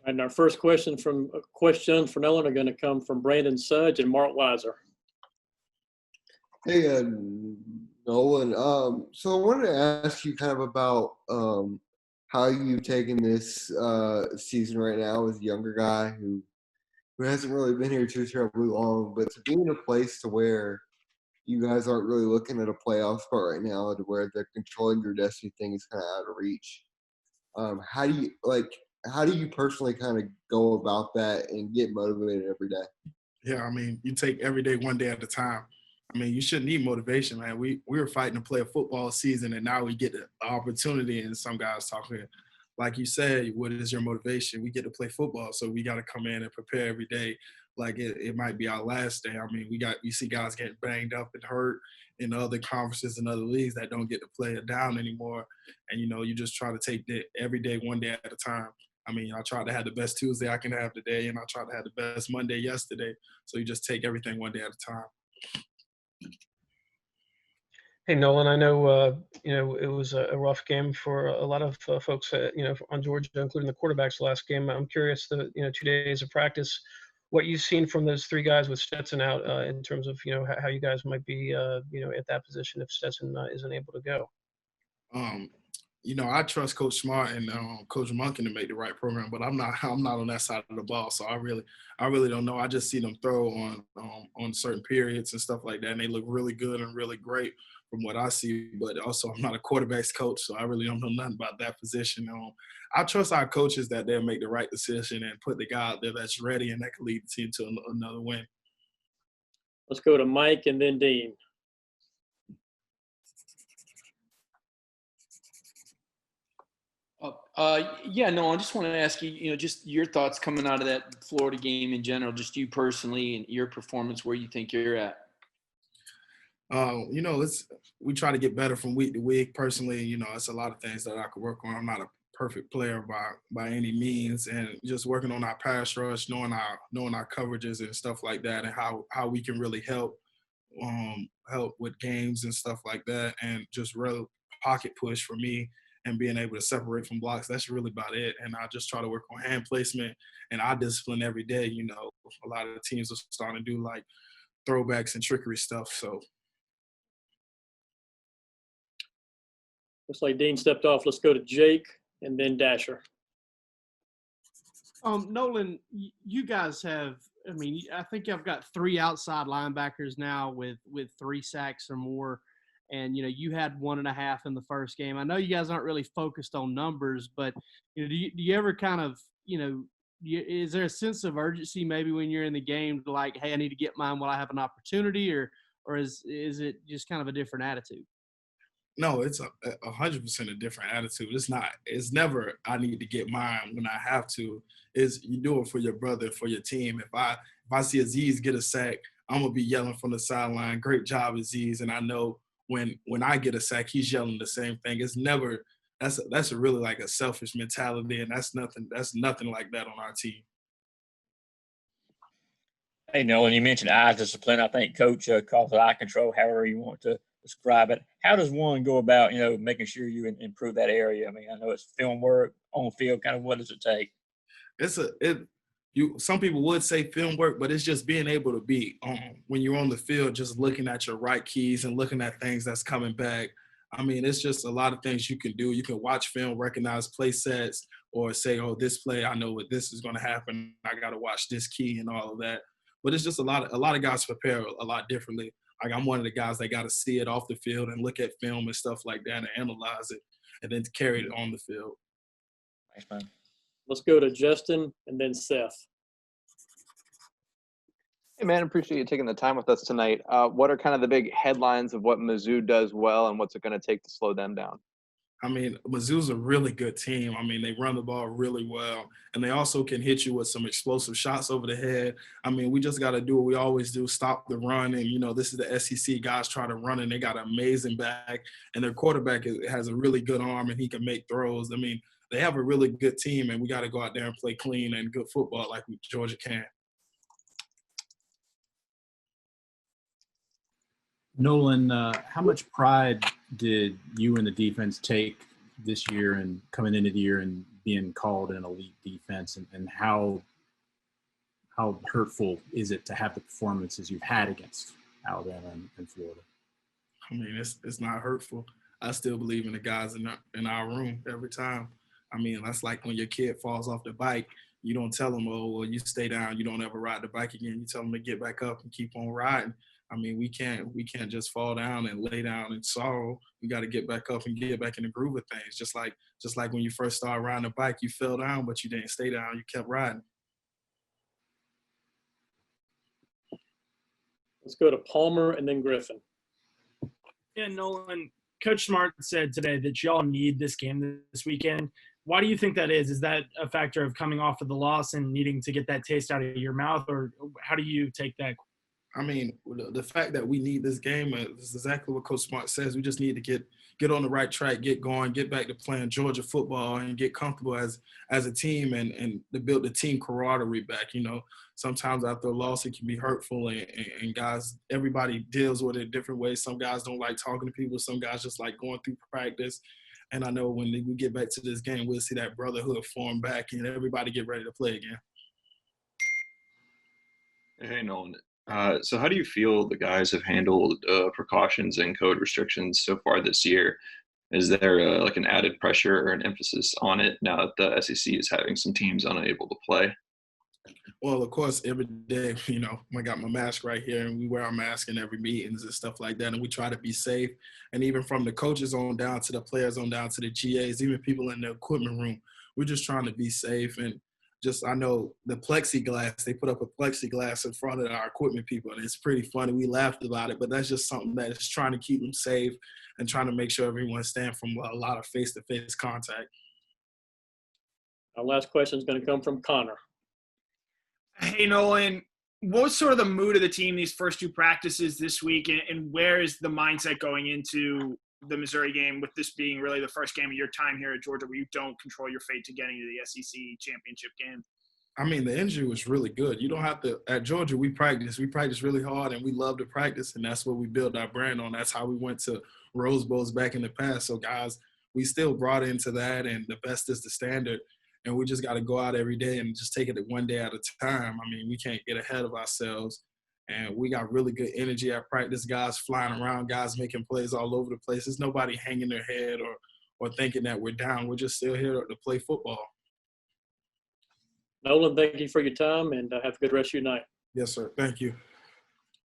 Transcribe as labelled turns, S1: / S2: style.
S1: And our first questions for Nolan are going to come from Brandon Sudge and Mark Weiser.
S2: Hey, Nolan. So I wanted to ask you kind of about how you've taken this season right now as a younger guy who hasn't really been here too terribly long, but to be in a place to where you guys aren't really looking at a playoff spot right now, to where the controlling your destiny thing is kind of out of reach. How do you personally kind of go about that and get motivated every day?
S3: Yeah, I mean, you take every day one day at a time. I mean, you shouldn't need motivation, man. We were fighting to play a football season, and now we get the opportunity. And some guys talking, like you said, what is your motivation? We get to play football, so we got to come in and prepare every day. Like it might be our last day. I mean, you see guys getting banged up and hurt in other conferences and other leagues that don't get to play it down anymore. And you just try to take every day one day at a time. I mean, I tried to have the best Tuesday I can have today, and I tried to have the best Monday yesterday. So you just take everything one day at a time.
S4: Hey, Nolan, I know, it was a rough game for a lot of folks, on Georgia, including the quarterbacks last game. I'm curious, 2 days of practice, what you've seen from those three guys with Stetson out in terms of, how you guys might be, at that position if Stetson isn't able to go.
S3: I trust Coach Smart and Coach Monken to make the right program, but I'm not on that side of the ball, so I really don't know. I just see them throw on certain periods and stuff like that, and they look really good and really great from what I see. But also, I'm not a quarterback's coach, so I really don't know nothing about that position. I trust our coaches that they'll make the right decision and put the guy out there that's ready and that can lead the team to another win.
S1: Let's go to Mike and then Dean.
S5: No, I just want to ask you, just your thoughts coming out of that Florida game in general, just you personally and your performance, where you think you're at.
S3: We try to get better from week to week. Personally, it's a lot of things that I could work on. I'm not a perfect player by any means, and just working on our pass rush, knowing our coverages and stuff like that, and how we can really help with games and stuff like that, and just real pocket push for me and being able to separate from blocks. That's really about it. And I just try to work on hand placement and eye discipline every day. A lot of the teams are starting to do like throwbacks and trickery stuff. So.
S1: Looks like Dean stepped off. Let's go to Jake and then Dasher.
S6: Nolan, you guys have, I think I've got 3 outside linebackers now with 3 sacks or more. And, you had 1.5 in the first game. I know you guys aren't really focused on numbers, but, do you ever kind of, is there a sense of urgency maybe when you're in the game to like, hey, I need to get mine while I have an opportunity, or is it just kind of a different attitude?
S3: No, it's 100% a different attitude. It's never I need to get mine when I have to. It's you do it for your brother, for your team. If I see Aziz get a sack, I'm gonna be yelling from the sideline, great job, Aziz. And I know when I get a sack, he's yelling the same thing. It's never that's really like a selfish mentality, and that's nothing like that on our team.
S7: Hey, Nolan, you mentioned eye discipline. I think Coach calls it eye control, however you want to describe it. How does one go about, making sure you improve that area? I mean, I know it's film work, on field, kind of what does it take?
S3: Some people would say film work, but it's just being able to be when you're on the field, just looking at your right keys and looking at things that's coming back. I mean, it's just a lot of things you can do. You can watch film, recognize play sets, or say, oh, this play, I know what this is going to happen. I got to watch this key and all of that. But it's just a lot of guys prepare a lot differently. Like I'm one of the guys that got to see it off the field and look at film and stuff like that and analyze it and then carry it on the field.
S7: Thanks, man.
S1: Let's go to Justin and then Seth.
S8: Hey, man, appreciate you taking the time with us tonight. What are kind of the big headlines of what Mizzou does well, and what's it going to take to slow them down?
S3: I mean, Mizzou's a really good team. I mean, they run the ball really well, and they also can hit you with some explosive shots over the head. I mean, we just got to do what we always do, stop the run. And, this is the SEC. Guys try to run, and they got an amazing back, and their quarterback has a really good arm, and he can make throws. I mean, they have a really good team, and we got to go out there and play clean and good football like Georgia can.
S9: Nolan, how much pride did you and the defense take this year and coming into the year and being called an elite defense, and how hurtful is it to have the performances you've had against Alabama and Florida?
S3: I mean, it's not hurtful. I still believe in the guys in our room every time. I mean, that's like when your kid falls off the bike. You don't tell them, oh, well, you stay down. You don't ever ride the bike again. You tell them to get back up and keep on riding. I mean, we can't just fall down and lay down in sorrow. We got to get back up and get back in the groove of things. Just like when you first started riding the bike, you fell down, but you didn't stay down. You kept riding.
S1: Let's go to Palmer and then Griffin.
S10: Yeah, Nolan, Coach Smart said today that y'all need this game this weekend. Why do you think that is? Is that a factor of coming off of the loss and needing to get that taste out of your mouth, or how do you take that?
S3: I mean, the fact that we need this game is exactly what Coach Smart says. We just need to get on the right track, get going, get back to playing Georgia football, and get comfortable as a team and to build the team camaraderie back. You know, sometimes after a loss, it can be hurtful, and guys, everybody deals with it different ways. Some guys don't like talking to people. Some guys just like going through practice. And I know when we get back to this game, we'll see that brotherhood form back and everybody get ready to play again.
S11: Hey, Nolan. So how do you feel the guys have handled precautions and code restrictions so far this year? Is there like an added pressure or an emphasis on it now that the SEC is having some teams unable to play?
S3: Well, of course, every day, you know, I got my mask right here, and we wear our mask in every meetings and stuff like that, and we try to be safe. And even from the coaches on down to the players on down to the GAs, even people in the equipment room, we're just trying to be safe. And just, I know the plexiglass, they put up a plexiglass in front of our equipment people, and it's pretty funny. We laughed about it, but that's just something that is trying to keep them safe and trying to make sure everyone's staying from a lot of face-to-face contact.
S1: Our last question is going to come from Connor.
S10: Hey, Nolan, what was sort of the mood of the team these first two practices this week, and where is the mindset going into the Missouri game, with this being really the first game of your time here at Georgia where you don't control your fate to getting to the SEC championship game?
S3: I mean, the injury was really good. You don't have to – at Georgia, we practice really hard, and we love to practice, and that's what we build our brand on. That's how we went to Rose Bowls back in the past. So, guys, we still brought into that, and the best is the standard. And we just got to go out every day and just take it one day at a time. I mean, we can't get ahead of ourselves. And we got really good energy at practice, guys flying around, guys making plays all over the place. There's nobody hanging their head or thinking that we're down. We're just still here to play football.
S1: Nolan, thank you for your time, and have a good rest of your night.
S3: Yes, sir. Thank you.